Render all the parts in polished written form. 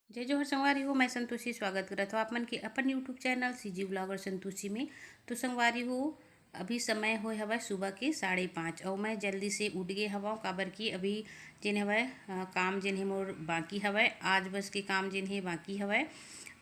जय जोहर संगवारी हो। मैं संतोषी स्वागत करत हो आप मन के अपन YouTube channel CG blogger Santoshi में। तो संगवारी हो, अभी समय होय हवा सुबह के 5:30 और मैं जल्दी से उठ गए हवा काबर की अभी जिन हवय काम जिन है मोर बाकी हवय। आज बस के काम जिन है बाकी हवय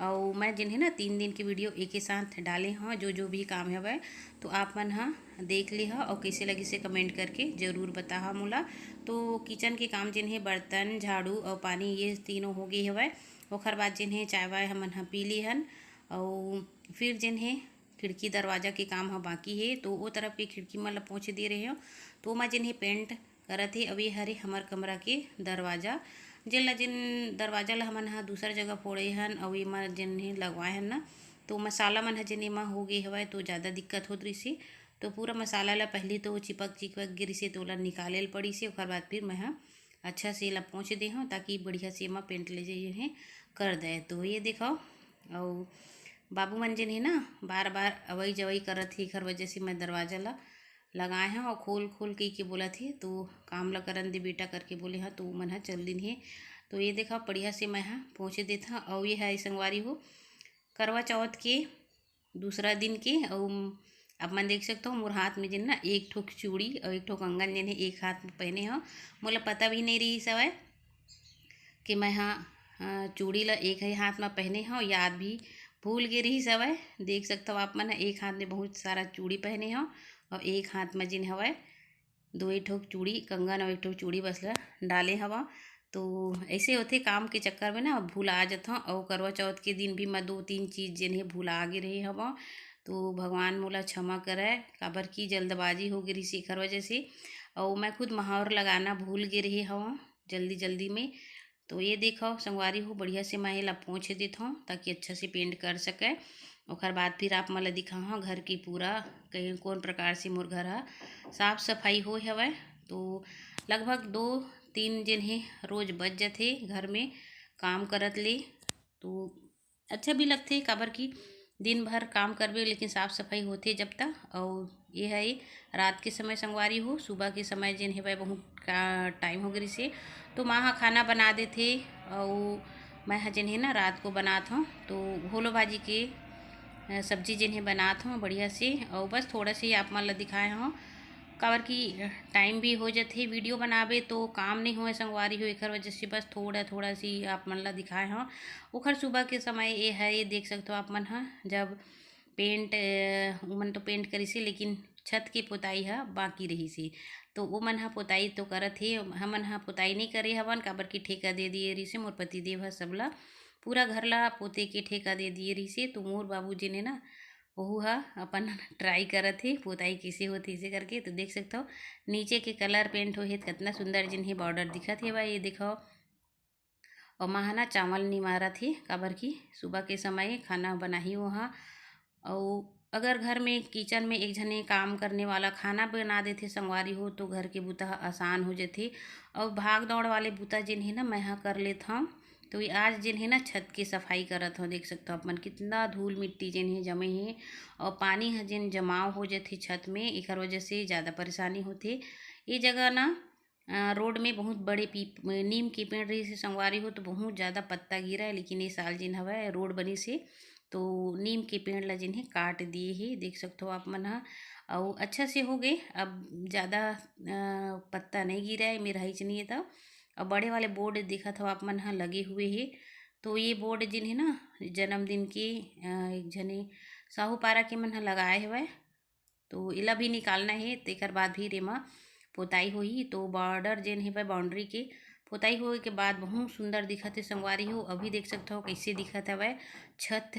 और मैं जिन है ना 3 दिन के वीडियो एक ही साथ डाले हाँ जो जो भी काम हवय। तो आप मन हाँ देख ले हा और कैसे लगी से कमेंट करके ज़रूर बता हा मोला। तो किचन के काम जिन है बर्तन झाड़ू और पानी ये तीनों हो गए हवय। ओखर बाद जिन है चाय वाय हमन ह पी ली हन और फिर जिन है खिड़की दरवाजा के काम ह बाकी है। तो वो तरफ के खिड़की मन ल पोंछ दे रहे हो। तो मैं जिन है पेंट करत है अभी हरे हमर कमरा के दरवाजा जिन दरवाजा ला हमन ह दूसर जगह फोड़े हन और एमा जिन है लगवाए हन ना। तो मसाला मन ह जिन एमा हो गए हवय तो ज़्यादा दिक्कत होत रही से। तो पूरा मसाला ला पहले तो चिपक गिरी से तो ओला निकाले ल पड़ी से। ओखर बाद फिर मैं अच्छा से ला पोंछ दे हूँ ताकि बढ़िया से एमा पेंट ले जाइए कर दे। तो ये देखो और बाबू मन जिन है ना बार बार अवई जवई करत ही एखर वजह से मैं दरवाजा ला लगाए हैं और खोल खोल के बोला थे। तो काम ला करन दे बेटा करके बोले हाँ तो मन चल दिन है। तो ये देखा बढ़िया से मैं पहुँच देता और ये है संगवारी हो करवा चौथ के दूसरा दिन के। और अब मैं देख सकता हूँ मोर हाथ में जिन ना एक ठोक चूड़ी और एक ठोक कंगन जिन है एक हाथ में पहने हो। मोला पता भी नहीं रही सवय कि मैं चूड़ी ला एक ही हाथ में पहने हो, याद भी भूल गए रही सवय। देख सकता हो आप मन एक हाथ में बहुत सारा चूड़ी पहने हो और एक हाथ में जिन हवय दो ही ठोक चूड़ी कंगन और एक ठोक चूड़ी बस ला डाले हवा। तो ऐसे होते काम के चक्कर में ना भूला जाता हूँ और करवा चौथ के दिन भी मैं 2-3 चीज़ जिन है भूला गे रही हवा। तो भगवान मोला क्षमा करे काबर की जल्दबाजी हो गई रही एखर वजह से और मैं खुद महावर लगाना भूल गे रही हवा जल्दी जल्दी में। तो ये देखो संगवारी हो बढ़िया से मैं ला पोंछ देता हूँ ताकि अच्छा से पेंट कर सके। ओखर बाद फिर आप मला दिखाओ घर की पूरा कहीं कौन प्रकार से मोर घर साफ सफाई हो हवय। तो लगभग 2-3 दिन है रोज बच जाते घर में काम करत ले। तो अच्छा भी लगते काबर की दिन भर काम करबे लेकिन साफ सफाई होते जब तक। और ये है रात के समय संगवारी हो सुबह के समय जिन है बहुत का टाइम हो गई से। तो माँ खाना बना देते और मैं जिन है ना रात को बनात हूँ। तो घोलो भाजी के सब्जी जिन है बनात हूँ बढ़िया से और बस थोड़ा से आप मन ला दिखाए हूँ काबर की टाइम भी हो जाते वीडियो बनाबे तो काम नहीं होए संगवारी हो एखर वजह से बस थोड़ा थोड़ा सी आप मन ला दिखाए हूँ। ओखर सुबह के समय ये है ये देख सकते हो आप मन जब पेंट मन तो पेंट करी से लेकिन छत के पोताई बाकी रही से। तो वो मन पोताई तो करत हे हमन पोताई नहीं करे हवन काबर की ठेका दे दिए रही से मोर पति देव सबला पूरा घर ला पोते के ठेका दे दिए रही से। तो मोर बाबू जी ने ना वहू अपन ट्राई करत हे पोताई कैसे होती इसे करके। तो देख सकते हो नीचे के कलर पेंट हो कितना सुंदर जिन है बॉर्डर दिखत है भाई ये देखो। और माँ ना चावल नहीं मारा थे काबर की सुबह के समय खाना बना ही वहाँ। और अगर घर में किचन में एक जने काम करने वाला खाना बना देते संगवारी हो तो घर के बूता आसान हो जाते। और भाग दौड़ वाले बूता जिन है ना मैं कर लेता हूँ। तो ये आज जिन है ना छत की सफाई करत हो देख सकते हो अपन कितना धूल मिट्टी जिन है जमे है और पानी जिन जमाव हो जाते छत में एकर वजह से ज़्यादा परेशानी होती। ये जगह ना रोड में बहुत बड़े नीम के पेड़ रही से संगवारी हो तो बहुत ज़्यादा पत्ता गिरा है लेकिन ये साल जिन हवा रोड बनी से तो नीम के पेड़ ला जिन है काट दिए ही देख सकते हो आप मन और अच्छा से हो गए अब ज़्यादा पत्ता नहीं गिरा है मेरा ही नहीं है था। और बड़े वाले बोर्ड देखा था आप मन लगे हुए है। तो ये बोर्ड जिन है ना जन्मदिन के एक जने साहूपारा के मन लगाए हुए। तो इला भी निकालना है तेकर बाद भी रेमा पोताई होही। तो बॉर्डर जेन है बाउंड्री के पोताई होए के बाद बहुत सुंदर दिखत है संगवारी हो। अभी देख सकते हो कैसे दिखत है छत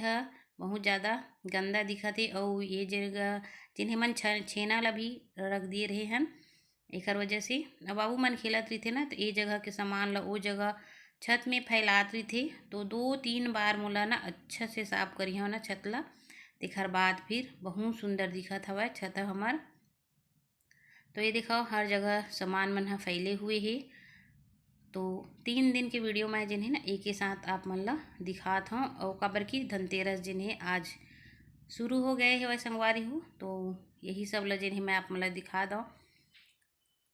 बहुत ज़्यादा गंदा दिखत है। और ये जगह जिन्हें मन छेना ला भी रख दिए रहे हैं एकर वजह से। अब बाबू मन खेलत रही थे ना तो ये जगह के सामान ला वो जगह छत में फैलात रही थे। तो 2-3 बार मोला ना अच्छा से साफ करी हो ना छत ला तेखर बाद फिर बहुत सुंदर दिखत हवा छत हमार। तो ये दिखाओ हर जगह सामान मन फैले हुए है। तो 3 दिन के वीडियो में जिन है ना एक ही साथ आप मन ला दिखात हूँ और काबर की धनतेरस जिन है आज शुरू हो गए है वह संगवारी हो। तो यही सब ला जिन है मैं आप मन ला दिखा दूँ।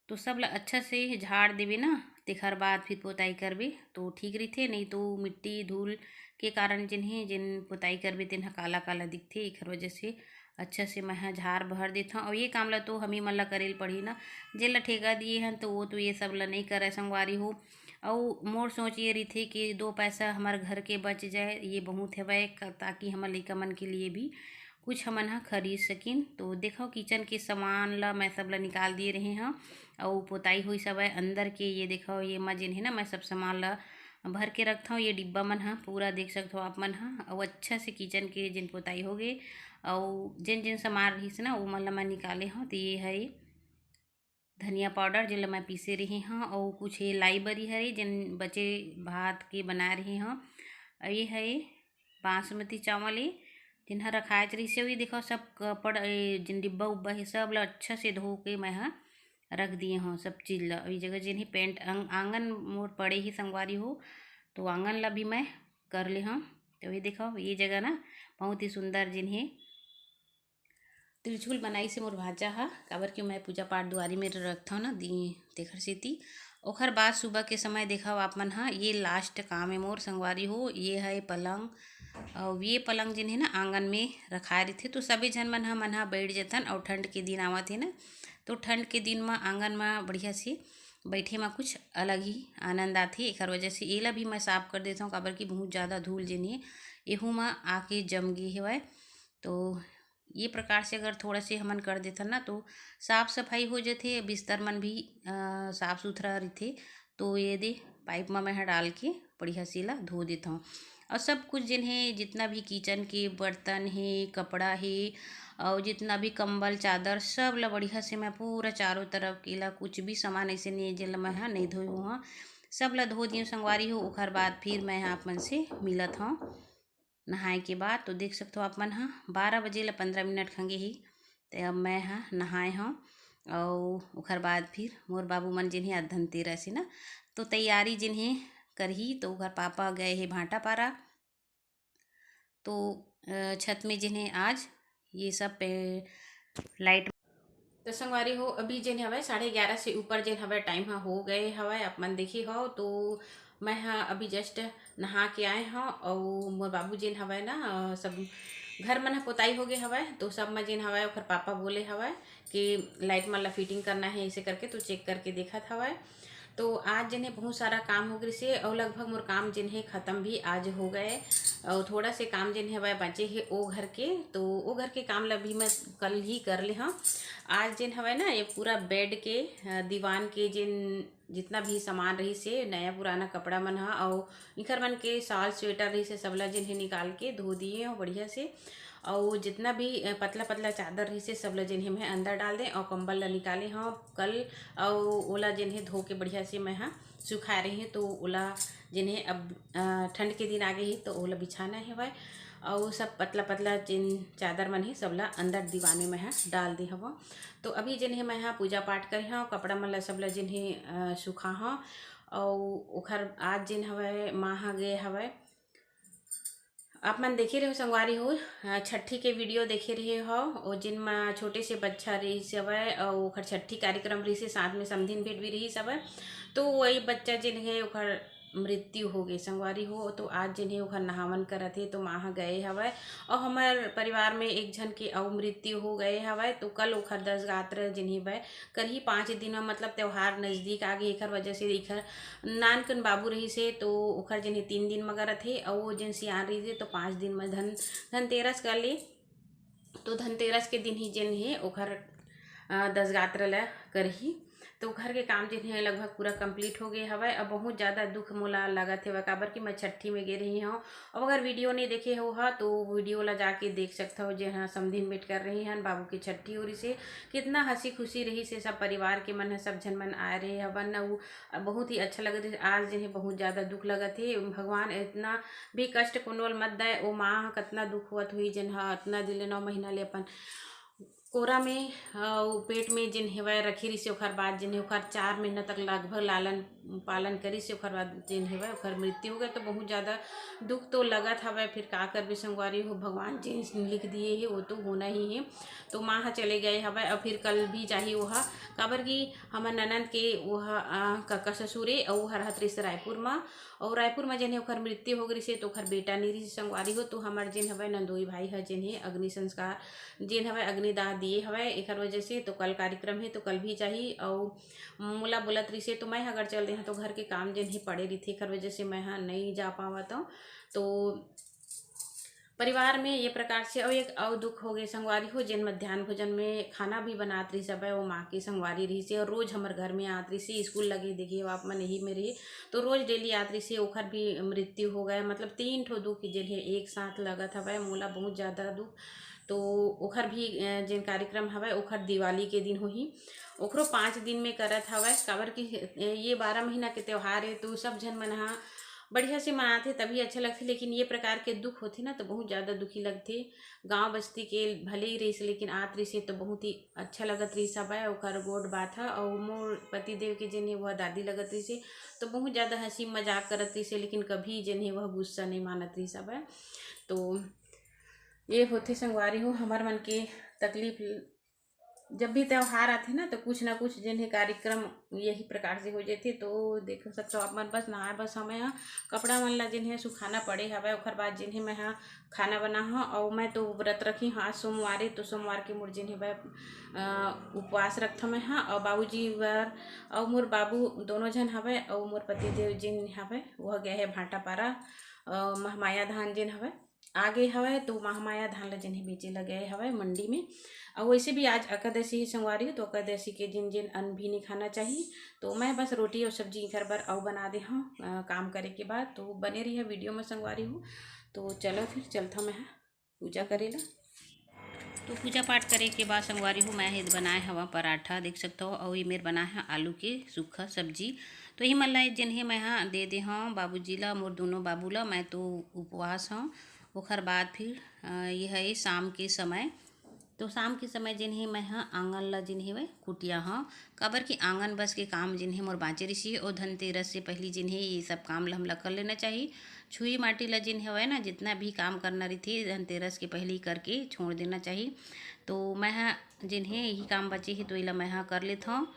तो सब ला अच्छा से झाड़ देवे ना तेखर बाद फिर पोताई करबे तो ठीक रहिथे, नहीं तो मिट्टी धूल के कारण जिन पोताई करबे तेन ह काला काला दिखथे। एखर वजह से अच्छा से मैं ह झाड़ बहर देथव। और ये काम ला तो हमी मन ला करेल पड़ही ना, जेन ला ठेका दिए हन तो वो तो ये सब ला नहीं करे संगवारी हो। और मोर सोच ये रहिथे कि 2 पैसा हमार घर के बच जाए, ये बहुत हवय ताकि हमर लइका मन के लिए भी कुछ हमन ह खरीद सकिन। तो देखो किचन के सामान ला मैं सब ला निकाल दिए रहे हँ और पोताई हुई सब है अंदर के। ये देखो ये म जेन है ना मैं सब सामान ला भर के रखता हूँ। ये डिब्बा मन ह पूरा देख सकते हो आप मन ह। और अच्छा से किचन के जिन पोताई हो गए और जिन जिन सामान रहीस ना वो मन ला मैं निकाले हूँ। तो ये है धनिया पाउडर जेला मैं पीसे रही हूँ, और कुछ ये लाई बरी है जिन बचे भात के बना रही हूँ। और ये है बासमती चावल जिन रखाए रहीस। ये देखो सब कपड़ जिन डिब्बा उब्बा है सब ला अच्छा से धो के मैं रख दिए हूँ सब चीज़ ला। ये जगह जिन पेंट आंगन मोर पड़े ही संगवारी हो तो आंगन ला भी मैं कर ले हूँ। तो ये देखो ये जगह ना बहुत ही सुंदर जिन्हें त्रिशूल बनाई से मोर भाजा हा, काबर कि मैं पूजा पाठ दुआरी में रखता हूँ ना दी तेखर सेती। ओखर बाद सुबह के समय देखा आप मन हा ये लास्ट काम है मोर संगवारी हो। ये है पलंग, और ये पलंग जिन है ना आंगन में रखाए रही थे तो सभी जन मन हा बैठ जतन। और ठंड के दिन आवत है ना तो ठंड के दिन में आंगन में बढ़िया से बैठे में कुछ अलग ही आनंद आथे। एक वजह से एला भी मैं साफ कर देता हूँ, काबर कि बहुत ज़्यादा धूल जिन है एहू में आके जम गए हवय। तो ये प्रकार से अगर थोड़ा से हमन कर देथन ना तो साफ सफाई हो जाथे, बिस्तर मन भी साफ सुथरा रहिथे। तो ये दे पाइप में मैं डाल के बढ़िया से ला धो देता हूँ। और सब कुछ जिन्हें जितना भी किचन के बर्तन है, कपड़ा है, और जितना भी कंबल चादर सब ला बढ़िया से मैं पूरा चारों तरफ केला कुछ भी सामान ऐसे नहीं जिला मैं नहीं धोई हूँ सब ला धो दिए संगवारी हो। ओखर बाद फिर मैं आप मन से मिलत हूँ नहाए के बाद। तो देख सकते हो आप मन 12 बजे ला 15 मिनट खंगे ही तो अब मैं नहाए हूँ। और ओखर बाद फिर मोर बाबू मन जिन्हें धनतेरस है ना तो तैयारी जिन्हें करही। तो घर पापा गए है भाटा पारा तो छत में जिन्हें आज ये सब लाइट। तो संगवारी हो अभी जिन हवय 11:30 से ऊपर जिन हवय टाइम हो गए हवय आप मन देखी हो। तो मैं अभी जस्ट नहा के आए हाँ। और मोर बाबू जिन हवय ना सब घर मन पोताई हो गए हवय। तो सब में जिन हवय ओखर पापा बोले हवय कि लाइट मन ला फिटिंग करना है ऐसे करके, तो चेक करके देखत हवय। तो आज जिन्हें बहुत सारा काम हो गए से और लगभग मोर काम जिन्हें ख़त्म भी आज हो गए। और थोड़ा से काम जिन्हें हवय बचे है ओ घर के, तो वो घर के काम ला भी मैं कल ही कर ले हाँ। आज जिन हवय ना ये पूरा बेड के दीवान के जिन जितना भी सामान रही से नया पुराना कपड़ा मन हा और इखर मन के साल स्वेटर रही से सबला जिन्हें निकाल के धो दिए और बढ़िया से। और जितना भी पतला पतला चादर रही से सब ला जिन्हें मैं अंदर डाल दें और कंबल ला निकाले हाँ कल। और ओला जिन्हें धो के बढ़िया से मैं सुखा रही हूँ। तो ओला जिन्हें अब ठंड के दिन आ गए ही तो ओला बिछाना है भाई। और सब पतला पतला जिन चादर मन ही सबला अंदर दीवाने में डाल दी हवा। तो अभी जिन्हें मैं पूजा पाठ करी हाँ कपड़ा मन ला सबला जिन्हें सुखा हाँ। और ओखर आज जिन हवय माँ गए हवय आप मन देखे रहे हो संगवारी हो छठी के वीडियो देखे रहे हो। और जिन में छोटे से बच्चा रही सब और ओखर छठी कार्यक्रम रही से साथ में समधिन भेंट भी रही सब। तो वही बच्चा जिन्हें ओखर मृत्यु हो गई संगवारी हो। तो आज जिन्हें ओखर नहावन करत हे तो माँ गए हवय। और हमार परिवार में एक जन के अउ मृत्यु हो गए हवय। तो कल ओखर 10 गात्र जिन्हें बय कर ही 5 दिन में मतलब त्यौहार नज़दीक आ गए एखर वजह से एखर नानकन बाबू रही से तो ओखर जिन्हें 3 दिन में करत हे और जिन सियान रही से तो 5 दिन में धनतेरस कर ली। तो धनतेरस के दिन ही जिन है ओखर 10 गात्र ला करही। तो घर के काम जिन है लगभग पूरा कंप्लीट हो गए हवय। अब बहुत ज़्यादा दुख मोला लागत है काबर कि मैं छठी में गे रही हूँ। अब अगर वीडियो नहीं देखे हो तो वीडियो ला जाके देख सकता हो जो हाँ समधिन भेंट कर रही हैं बाबू की छठी हो रही से कितना हंसी खुशी रही से सब परिवार के मन सब जन मन आ रहे हवन। बहुत ही अच्छा लगत है। आज जिन्हें बहुत ज़्यादा दुख लगत है भगवान इतना भी कष्ट कोनो मत दे। ओ माँ कतना दुख होत हुई जिन इतना दिले 9 महीना ले अपन कोरा में उ पेट में जिन हेवय रखी रही से ओखर बाद जिन ओखर 4 महीना तक लगभग लालन पालन करी से ओखर बाद जिन हेवय ओखर मृत्यु हो गए। तो बहुत ज़्यादा दुख तो लगत हवय, फिर का करबे संगवारी हो, भगवान जिन लिख दिए है वो तो होना ही है। तो माँ ह चले गए हवय और फिर कल भी जाही ओहा, काबर की हमर ननद के ओहा कका ससुरे अउ ओहर रहत रहिस रायपुर में, और रायपुर में जेन ओखर मृत्यु हो गई से तो ओखर बेटा नहीं रही संगवारी हो। तो हमर जेन हवय नंदोई भाई ह जेन हे अग्नि संस्कार जेन हवय अग्निदाह दिए हवय एकर वजह से। तो कल कार्यक्रम है तो कल भी जाही। और मोला बोलत रही से तो मैं अगर चल रही तो घर के काम जेन ही पड़े रही थे एकर वजह से मैं नहीं जा पावत हूँ। तो परिवार में ये प्रकार से और एक और दुख हो गए संगवारी हो, जिन मध्याह्न भोजन में खाना भी बनात रही सब है वो माँ की संगवारी रही से, और रोज हमारे घर में आत रही से, स्कूल लगे देखिए आप मन यही में रही तो रोज डेली आत रही से ओखर भी मृत्यु हो गए। मतलब 3 ठो दुख जिन्हें एक साथ लगत हवय, मोला बहुत ज़्यादा दुख। तो ओखर भी जिन कार्यक्रम हवय ओखर दिवाली के दिन होही, ओखरो 5 दिन में करत हवय, काबर की ये 12 महीना के त्यौहार है तो सब जन मन हा बढ़िया से मनाथे तभी अच्छा लगथे। लेकिन ये प्रकार के दुख होथे ना तो बहुत ज़्यादा दुखी लगथे। गांव बस्ती के भले ही रहीस लेकिन आत रही से तो बहुत ही अच्छा लगत रही सब है ओखर गोड बात है। और मोर पति देव के जिन्हें वह दादी लगत रही से तो बहुत ज़्यादा हंसी मजाक करत रही से, लेकिन कभी जिन्हें वह गुस्सा नहीं मानत रही सब है। तो ये होते संगवारी हो हमार मन के तकलीफ। जब भी त्यौहार आते ना तो कुछ ना कुछ जिन्हें कार्यक्रम यही प्रकार से हो जाते। तो देख सकते हो आप मन बस नहाए बस हमें कपड़ा मन ला जिन्हें सुखाना पड़े हवय, ओखर बाद जिन्हें मैं खाना बना हाँ। और मैं तो व्रत रखी हाँ आज सोमवार तो सोमवार के मोर जिन्हें वह उपवास रखता मैं हाँ। और बाबूजी बर और मोर बाबू दोनों जन हवय, और मोर पति देव जिन हवय वह गए है भाटा पारा महमाया धान जिन हवय आगे हवय। तो महामाया धान ला जिन्हें बेचे लगे हवय मंडी में। और वैसे भी आज एकादशी ही संगवारी हो तो एकादशी के जिन जिन अन्न भी नहीं खाना चाहिए। तो मैं बस रोटी और सब्जी घर पर और बना दे हाँ काम करे के बाद। तो बने रही है वीडियो में संगवारी हो। तो चलो फिर चलता मैं पूजा करेला। तो पूजा पाठ करे के बाद संगवारी हो मैं बनाए हवा पराठा देख सकते हो, और ये मेरे बनाए हैं आलू के सूखा सब्जी। तो ही मन ला जिन्हें मैं दे दे हाँ बाबूजी ला मोर दोनों बाबू ला, मैं तो उपवास हाँ। ओखर बाद फिर ये है शाम के समय। तो शाम के समय जिन्हें मैं आंगन ला जिन्हें वह कुटिया हाँ, काबर की आंगन बस के काम जिन्हें मोर बाँचे रही और धनतेरस से पहले जिन्हें ये सब काम ला हम ला कर लेना चाहिए। छुई माटी ला जिन्हें है ना जितना भी काम करना रही थी धनतेरस के पहले ही करके छोड़ देना चाहिए। तो मैं जिन्हें यही काम बचे ही तो इला मैं कर लेता हूँ।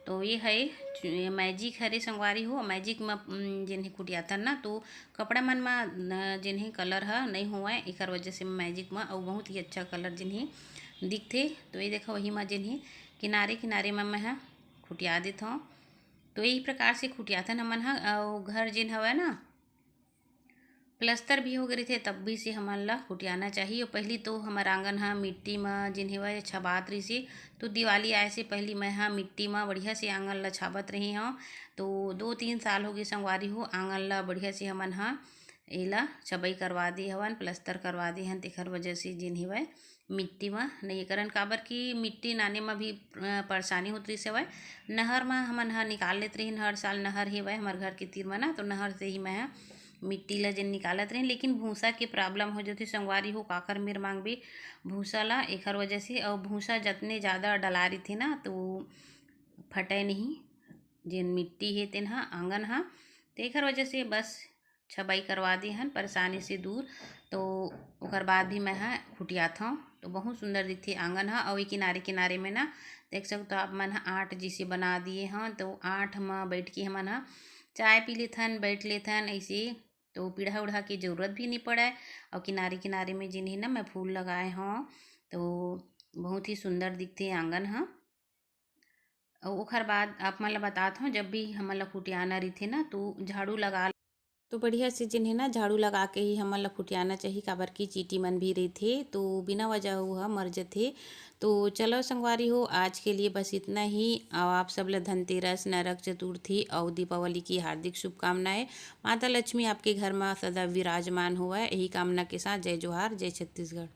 तो ये है मैजिक हरे संगवारी हो, मैजिक में जिन्हें कुटियाथन ना तो कपड़ा मन में जिन्हें कलर है नहीं हुआ है एकर वजह से मैजिक में और बहुत ही अच्छा कलर जिन्हें दिखते। तो ये देखो वही में जिन्हें किनारे किनारे में मैं खुटिया देता हूँ। तो यही प्रकार से खुटियाथन हमन और घर जिन हवा ना प्लस्तर भी हो गए थे तब भी से हमन ला कुटियाना चाहिए। और पहली तो हमार आंगन मिट्टी में जिन्हें वह छबात रही से, तो दिवाली आए से पहले मैं मिट्टी में बढ़िया से आंगन ला छाबत रही हूँ। तो 2-3 साल हो गए संगवारी हो आंगन ला बढ़िया से हमन एला छबई करवा दी हवन प्लस्तर करवा दी हन। तेखर वजह से जिन्हें वह मिट्टी में नहीं करन, काबर की मिट्टी नाने में भी परेशानी होती रही से वह नहर में हमन निकाल लेते रही हर साल। नहर ही वह हमारे घर के तीर में ना तो नहर से ही मैं मिट्टी ला जिन निकालत रही। लेकिन भूसा के प्रॉब्लम हो जाती संगवारी हो काकर मेर मांग भी भूसा ला एकर वजह से। और भूसा जितने ज़्यादा डला रही थी ना तो फटे नहीं जिन मिट्टी है तेन आंगन तो एकर वजह से बस छबाई करवा दी हन परेशानी से दूर। तो ओकर बाद भी मैं खुटियात हूँ तो बहुत सुंदर दिखती आंगन और किनारे किनारे में ना देख सकते हो आप मन आठ जिसे बना दिए हैं। तो आठ में बैठ के हमन चाय पी लेथन बैठ लेथन ऐसे। तो पीढ़ा उढ़ा की ज़रूरत भी नहीं पड़े। और किनारे किनारे में जिन्हें ना मैं फूल लगाए हूँ तो बहुत ही सुंदर दिखते आंगन और ओखर बाद आप मन ला बतात हूँ जब भी हमन ला खुटियाना रही थे ना तो झाड़ू लगा तो बढ़िया से जिन्हें ना झाड़ू लगा के ही हमन ला खुटियाना चाहिए, काबर की चीटी मन भी रही थे तो बिना वजह हुआ मर जाते। तो चलो संगवारी हो आज के लिए बस इतना ही। और आप सब ला धनतेरस नरक चतुर्थी और दीपावली की हार्दिक शुभकामनाएं। माता लक्ष्मी आपके घर में सदा विराजमान हुआ है यही कामना के साथ जय जोहार जय छत्तीसगढ़।